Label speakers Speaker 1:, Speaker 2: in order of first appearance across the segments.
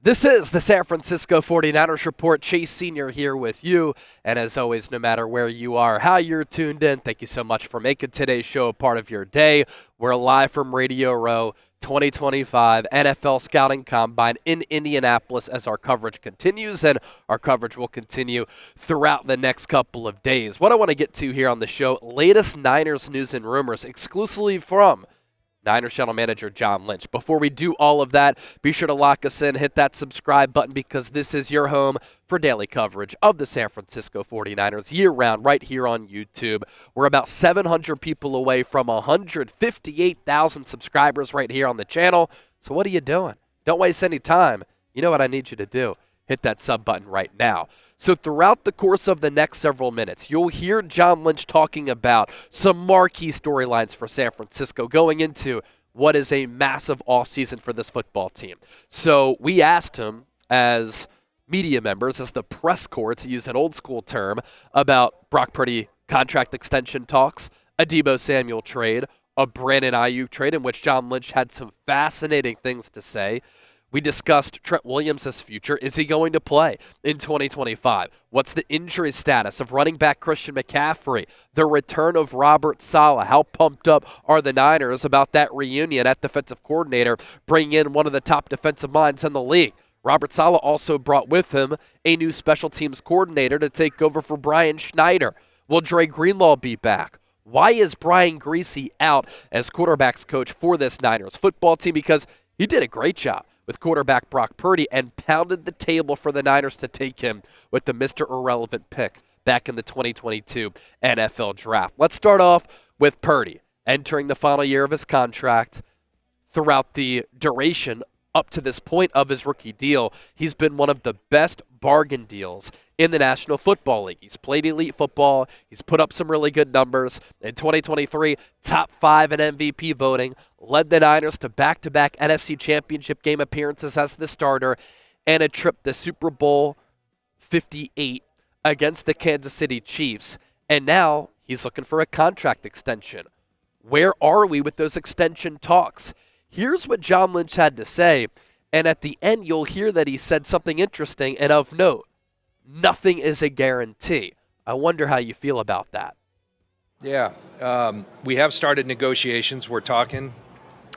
Speaker 1: This is the San Francisco 49ers Report. Chase Sr. here with you. And as always, no matter where you are, how you're tuned in, thank you so much for making today's show a part of your day. We're live from Radio Row 2025 NFL Scouting Combine in Indianapolis as our coverage continues, and our coverage will continue throughout the next couple of days. What I want to get to here on the show, latest Niners news and rumors exclusively from Niners General Manager John Lynch. Before we do all of that, be sure to lock us in, hit that subscribe button, because this is your home for daily coverage of the San Francisco 49ers year-round right here on YouTube. We're about 700 people away from 158,000 subscribers right here on the channel. So what are you doing? Don't waste any time. You know what I need you to do. Hit that sub button right now. So throughout the course of the next several minutes, you'll hear John Lynch talking about some marquee storylines for San Francisco going into what is a massive offseason for this football team. So we asked him as media members, as the press corps, to use an old school term, about Brock Purdy contract extension talks, a Deebo Samuel trade, a Brandon Aiyuk trade, in which John Lynch had some fascinating things to say. We discussed Trent Williams' future. Is he going to play in 2025? What's the injury status of running back Christian McCaffrey? The return of Robert Saleh. How pumped up are the Niners about that reunion at defensive coordinator, bringing in one of the top defensive minds in the league? Robert Saleh also brought with him a new special teams coordinator to take over for Brian Schneider. Will Dre Greenlaw be back? Why is Brian Griese out as quarterbacks coach for this Niners football team? Because he did a great job with quarterback Brock Purdy and pounded the table for the Niners to take him with the Mr. Irrelevant pick back in the 2022 NFL Draft. Let's start off with Purdy entering the final year of his contract. Throughout the duration up to this point of his rookie deal, he's been one of the best bargain deals in the National Football League. He's played elite football. He's put up some really good numbers. In 2023, top 5 in MVP voting, led the Niners to back-to-back NFC Championship game appearances as the starter, and a trip to Super Bowl 58 against the Kansas City Chiefs. And now he's looking for a contract extension. Where are we with those extension talks? Here's what John Lynch had to say, and at the end you'll hear that he said something interesting and of note. Nothing is a guarantee. I wonder how you feel about that.
Speaker 2: Yeah, we have started negotiations. We're talking.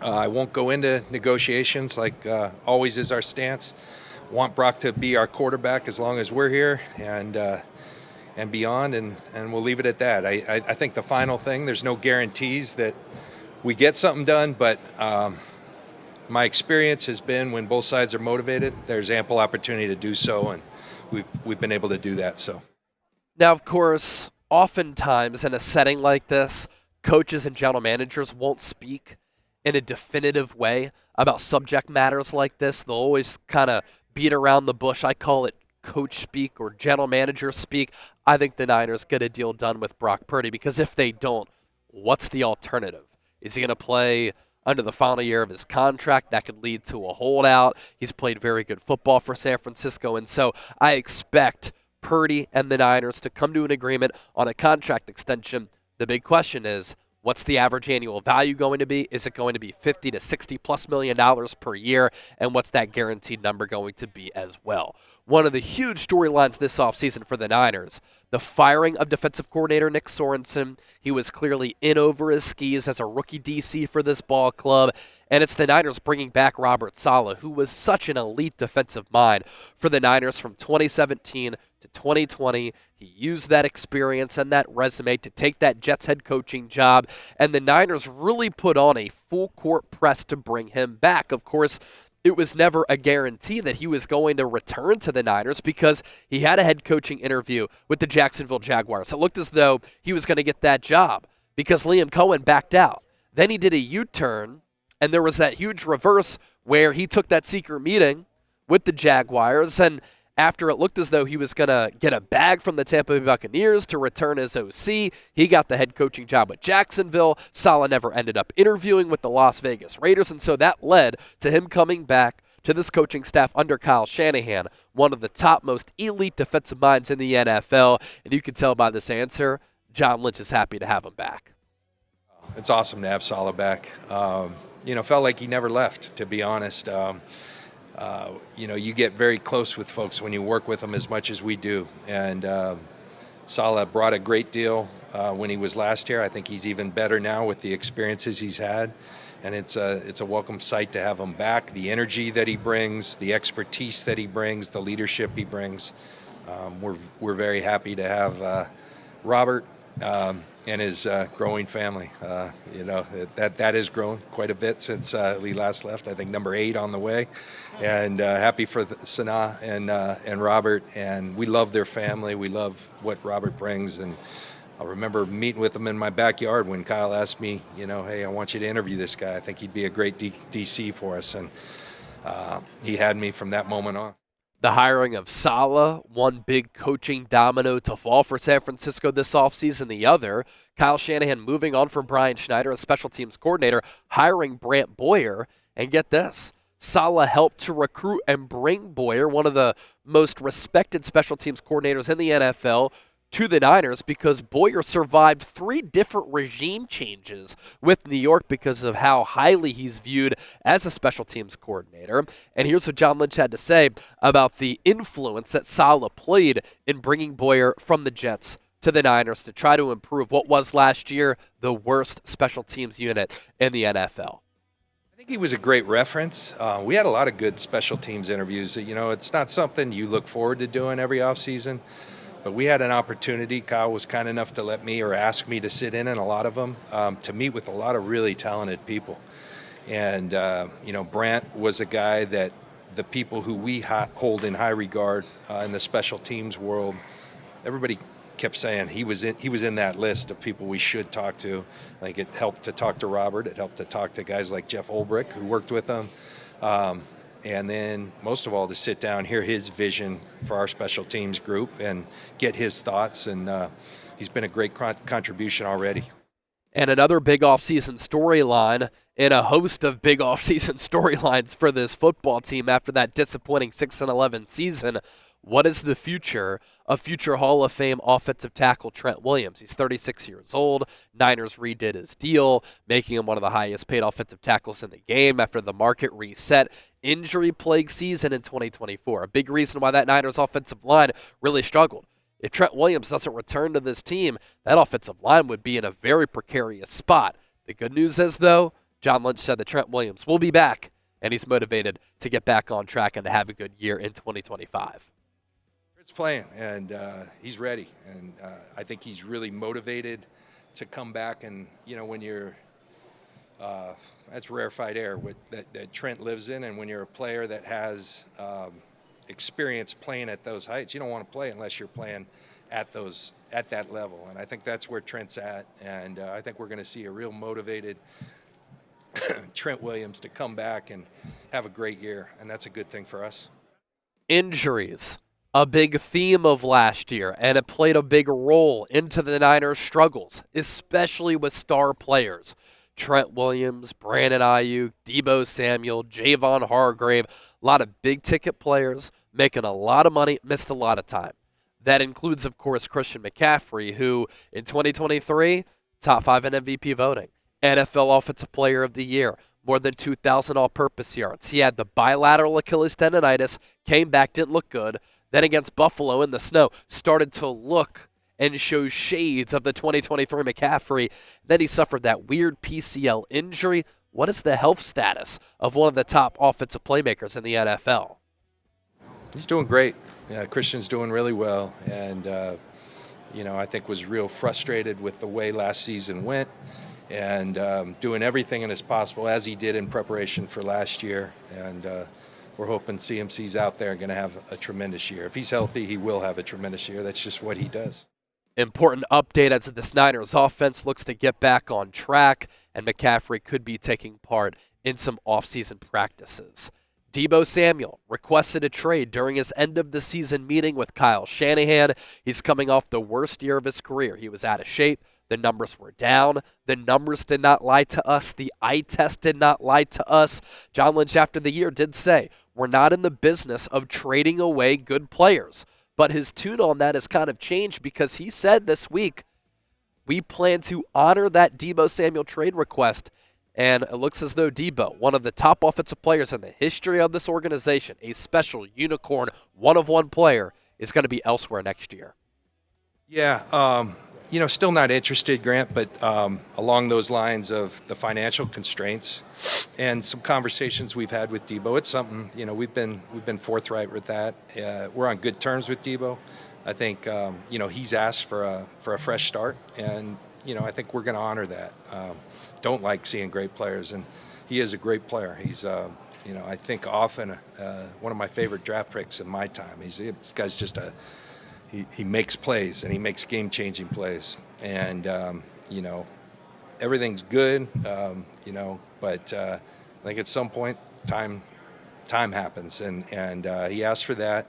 Speaker 2: I won't go into negotiations like always is our stance. Want Brock to be our quarterback as long as we're here and beyond, and we'll leave it at that. I think the final thing, there's no guarantees that we get something done, but my experience has been when both sides are motivated, there's ample opportunity to do so, and we've been able to do that. So
Speaker 1: now, of course, oftentimes in a setting like this, coaches and general managers won't speak in a definitive way about subject matters like this. They'll always kind of beat around the bush. I call it coach speak or general manager speak. I think the Niners get a deal done with Brock Purdy, because if they don't, what's the alternative? Is he going to play under the final year of his contract? That could lead to a holdout. He's played very good football for San Francisco, and so I expect Purdy and the Niners to come to an agreement on a contract extension. The big question is, what's the average annual value going to be? Is it going to be $50 to $60+ million per year? And what's that guaranteed number going to be as well? One of the huge storylines this offseason for the Niners, the firing of defensive coordinator Nick Sorensen. He was clearly in over his skis as a rookie DC for this ball club. And it's the Niners bringing back Robert Saleh, who was such an elite defensive mind for the Niners from 2017 to 2020. He used that experience and that resume to take that Jets head coaching job, and the Niners really put on a full court press to bring him back. Of course, it was never a guarantee that he was going to return to the Niners, because he had a head coaching interview with the Jacksonville Jaguars. It looked as though he was going to get that job because Liam Cohen backed out. Then he did a U-turn, and there was that huge reverse where he took that secret meeting with the Jaguars, and after it looked as though he was going to get a bag from the Tampa Bay Buccaneers to return as OC, he got the head coaching job with Jacksonville. Saleh never ended up interviewing with the Las Vegas Raiders, and so that led to him coming back to this coaching staff under Kyle Shanahan, one of the top most elite defensive minds in the NFL. And you can tell by this answer, John Lynch is happy to have him back.
Speaker 2: It's awesome to have Saleh back. Felt like he never left, to be honest. You get very close with folks when you work with them as much as we do. And Saleh brought a great deal when he was last here. I think he's even better now with the experiences he's had. And it's a welcome sight to have him back. The energy that he brings, the expertise that he brings, the leadership he brings. We're very happy to have Robert and his growing family. That has grown quite a bit since Lee last left. I think number 8 on the way. And happy for Sanaa and Robert. And we love their family. We love what Robert brings. And I remember meeting with him in my backyard when Kyle asked me, hey, I want you to interview this guy. I think he'd be a great DC for us. And he had me from that moment on.
Speaker 1: The hiring of Saleh, one big coaching domino to fall for San Francisco this offseason. The other, Kyle Shanahan moving on from Brian Schneider as special teams coordinator, hiring Brant Boyer. And get this, Saleh helped to recruit and bring Boyer, one of the most respected special teams coordinators in the NFL, to the Niners because Boyer survived 3 different regime changes with New York because of how highly he's viewed as a special teams coordinator. And here's what John Lynch had to say about the influence that Saleh played in bringing Boyer from the Jets to the Niners to try to improve what was last year the worst special teams unit in the NFL.
Speaker 2: I think he was a great reference. We had a lot of good special teams interviews. It's not something you look forward to doing every offseason. But we had an opportunity. Kyle was kind enough to let me or ask me to sit in a lot of them to meet with a lot of really talented people. And, Brant was a guy that the people who we hold in high regard in the special teams world, everybody kept saying he was in that list of people we should talk to. Like it helped to talk to Robert. It helped to talk to guys like Jeff Ulbrich, who worked with him. And then, most of all, to sit down, hear his vision for our special teams group and get his thoughts. And he's been a great contribution already.
Speaker 1: And another big offseason storyline in a host of big offseason storylines for this football team after that disappointing 6-11 season. What is the future of future Hall of Fame offensive tackle Trent Williams? He's 36 years old. Niners redid his deal, making him one of the highest paid offensive tackles in the game after the market reset. Injury-plagued season in 2024. A big reason why that Niners offensive line really struggled. If Trent Williams doesn't return to this team, that offensive line would be in a very precarious spot. The good news is, though, John Lynch said that Trent Williams will be back, and he's motivated to get back on track and to have a good year in 2025.
Speaker 2: Trent's playing, and he's ready. And I think he's really motivated to come back. And, when you're that's rarefied air that Trent lives in. And when you're a player that has experience playing at those heights, you don't want to play unless you're playing at that level. And I think that's where Trent's at. And I think we're going to see a real motivated Trent Williams to come back and have a great year. And that's a good thing for us.
Speaker 1: Injuries, a big theme of last year, and it played a big role into the Niners' struggles, especially with star players. Trent Williams, Brandon Aiyuk, Deebo Samuel, Javon Hargrave, a lot of big-ticket players making a lot of money, missed a lot of time. That includes, of course, Christian McCaffrey, who in 2023, top 5 in MVP voting, NFL Offensive Player of the Year, more than 2,000 all-purpose yards. He had the bilateral Achilles tendonitis, came back, didn't look good. Then against Buffalo in the snow, started to look and show shades of the 2023 McCaffrey. Then he suffered that weird PCL injury. What is the health status of one of the top offensive playmakers in the NFL?
Speaker 2: He's doing great. Christian's doing really well. And, I think was real frustrated with the way last season went and doing everything in his possible as he did in preparation for last year. And we're hoping CMC's out there and going to have a tremendous year. If he's healthy, he will have a tremendous year. That's just what he does.
Speaker 1: Important update as the Niners offense looks to get back on track, and McCaffrey could be taking part in some offseason practices. Deebo Samuel requested a trade during his end-of-the-season meeting with Kyle Shanahan. He's coming off the worst year of his career. He was out of shape. The numbers were down. The numbers did not lie to us. The eye test did not lie to us. John Lynch, after the year, did say, we're not in the business of trading away good players. But his tune on that has kind of changed because he said this week, we plan to honor that Deebo Samuel trade request And it looks as though Deebo, one of the top offensive players in the history of this organization, a special unicorn, one-of-one player, is going to be elsewhere next year.
Speaker 2: Yeah, still not interested, Grant, but along those lines of the financial constraints and some conversations we've had with Deebo, it's something, we've been forthright with that. We're on good terms with Deebo. I think, he's asked for a fresh start, and, I think we're going to honor that. Don't like seeing great players, and he is a great player. He's, I think often one of my favorite draft picks in my time. This guy's just he makes plays, and he makes game-changing plays. And, everything's good, but I think at some point time happens, and he asked for that.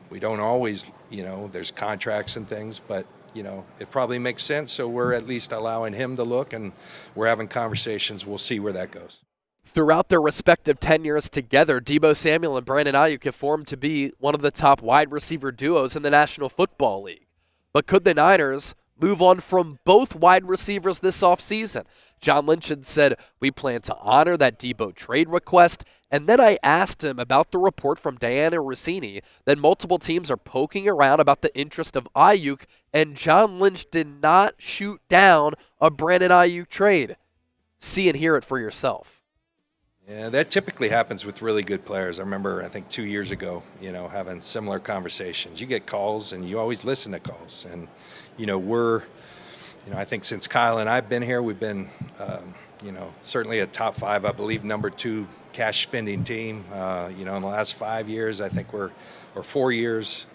Speaker 2: We don't always, there's contracts and things, but, it probably makes sense. So we're at least allowing him to look, and we're having conversations. We'll see where that goes.
Speaker 1: Throughout their respective tenures together, Deebo Samuel and Brandon Aiyuk have formed to be one of the top wide receiver duos in the National Football League. But could the Niners move on from both wide receivers this offseason? John Lynch had said, we plan to honor that Deebo trade request. And then I asked him about the report from Diana Rossini that multiple teams are poking around about the interest of Aiyuk, and John Lynch did not shoot down a Brandon Aiyuk trade. See and hear it for yourself.
Speaker 2: Yeah, that typically happens with really good players. I remember, I think 2 years ago, having similar conversations. You get calls, and you always listen to calls. And, I think since Kyle and I've been here, we've been, certainly a top 5, I believe, number 2 cash spending team. In the last 5 years, I think or 4 years,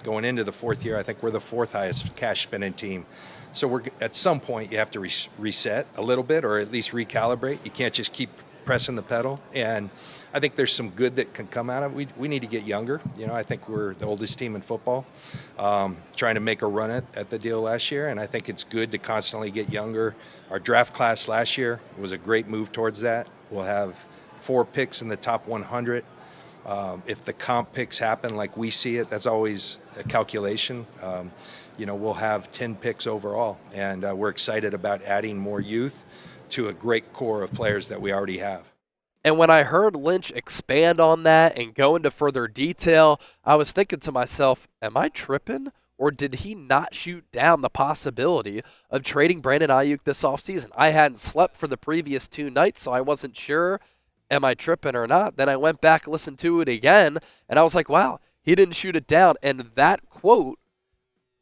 Speaker 2: going into the 4th year, I think we're the 4th highest cash spending team. So at some point, you have to reset a little bit, or at least recalibrate. You can't just keep pressing the pedal, and I think there's some good that can come out of it. We need to get younger. I think we're the oldest team in football, trying to make a run at the deal last year, and I think it's good to constantly get younger. Our draft class last year was a great move towards that. We'll have 4 picks in the top 100. If the comp picks happen like we see it, that's always a calculation. We'll have 10 picks overall, and we're excited about adding more youth to a great core of players that we already have.
Speaker 1: And when I heard Lynch expand on that and go into further detail, I was thinking to myself, am I tripping? Or did he not shoot down the possibility of trading Brandon Aiyuk this offseason? I hadn't slept for the previous 2 nights, so I wasn't sure, am I tripping or not? Then I went back, listened to it again, and I was like, wow, he didn't shoot it down. And that quote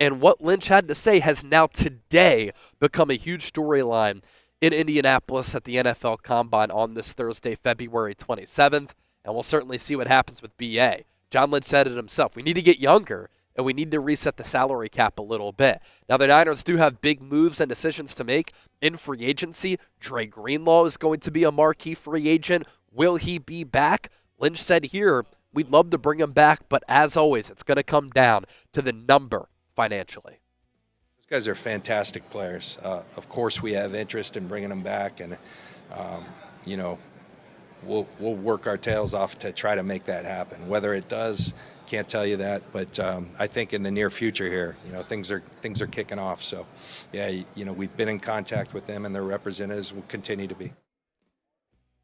Speaker 1: and what Lynch had to say has now today become a huge storyline in Indianapolis at the NFL Combine on this Thursday, February 27th, and we'll certainly see what happens with BA. John Lynch said it himself. We need to get younger, and we need to reset the salary cap a little bit. Now, the Niners do have big moves and decisions to make in free agency. Dre Greenlaw is going to be a marquee free agent. Will he be back? Lynch said here, we'd love to bring him back, but as always, it's going to come down to the number financially.
Speaker 2: Those guys are fantastic players. Of course, we have interest in bringing them back, and we'll work our tails off to try to make that happen. Whether it does, can't tell you that, but I think in the near future here, things are kicking off. So, yeah, we've been in contact with them, and their representatives will continue to be.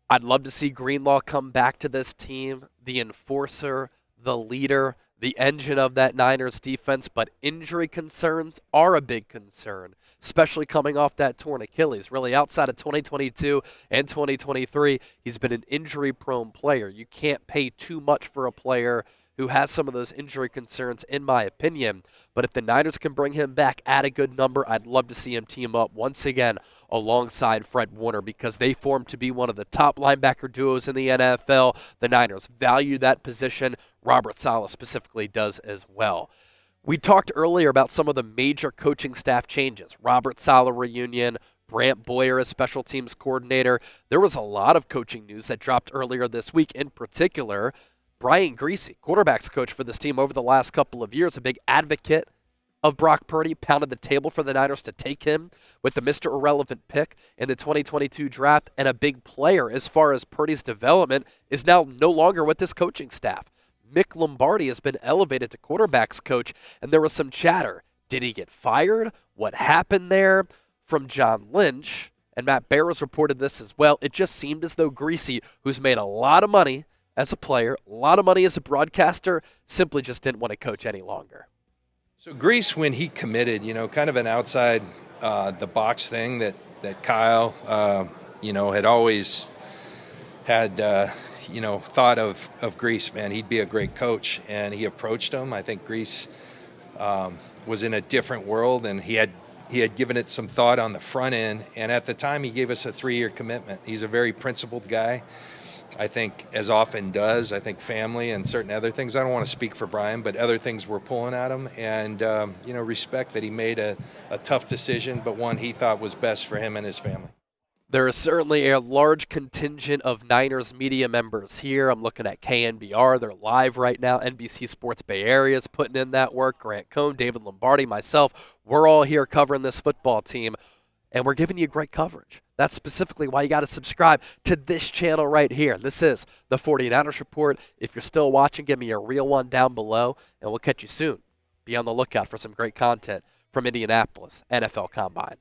Speaker 1: I'd love to see Greenlaw come back to this team, the enforcer, the leader, the engine of that Niners defense, but injury concerns are a big concern, especially coming off that torn Achilles. Really, outside of 2022 and 2023, he's been an injury-prone player. You can't pay too much for a player who has some of those injury concerns, in my opinion. But if the Niners can bring him back at a good number, I'd love to see him team up once again alongside Fred Warner, because they form to be one of the top linebacker duos in the NFL. The Niners value that position. Robert Saleh specifically does as well. We talked earlier about some of the major coaching staff changes. Robert Saleh reunion, Brant Boyer as special teams coordinator. There was a lot of coaching news that dropped earlier this week. In particular, Brian Griese, quarterbacks coach for this team over the last couple of years, a big advocate of Brock Purdy, pounded the table for the Niners to take him with the Mr. Irrelevant pick in the 2022 draft, and a big player as far as Purdy's development is now no longer with this coaching staff. Mick Lombardi has been elevated to quarterbacks coach, and there was some chatter. Did he get fired? What happened there? From John Lynch and Matt Barrows reported this as well, it just seemed as though Griese, who's made a lot of money as a player, a lot of money as a broadcaster, simply just didn't want to coach any longer.
Speaker 2: So Griese, when he committed, kind of an outside the box thing that Kyle, had always had, thought of Griese, man, he'd be a great coach. And he approached him. I think Griese was in a different world, and he had given it some thought on the front end. And at the time, he gave us a 3-year commitment. He's a very principled guy. I think, as often does, I think family and certain other things. I don't want to speak for Brian, but other things were pulling at him. And, respect that he made a tough decision, but one he thought was best for him and his family.
Speaker 1: There is certainly a large contingent of Niners media members here. I'm looking at KNBR. They're live right now. NBC Sports Bay Area is putting in that work. Grant Cohn, David Lombardi, myself, we're all here covering this football team, and we're giving you great coverage. That's specifically why you got to subscribe to this channel right here. This is the 49ers Report. If you're still watching, give me a real one down below, and we'll catch you soon. Be on the lookout for some great content from Indianapolis NFL Combine.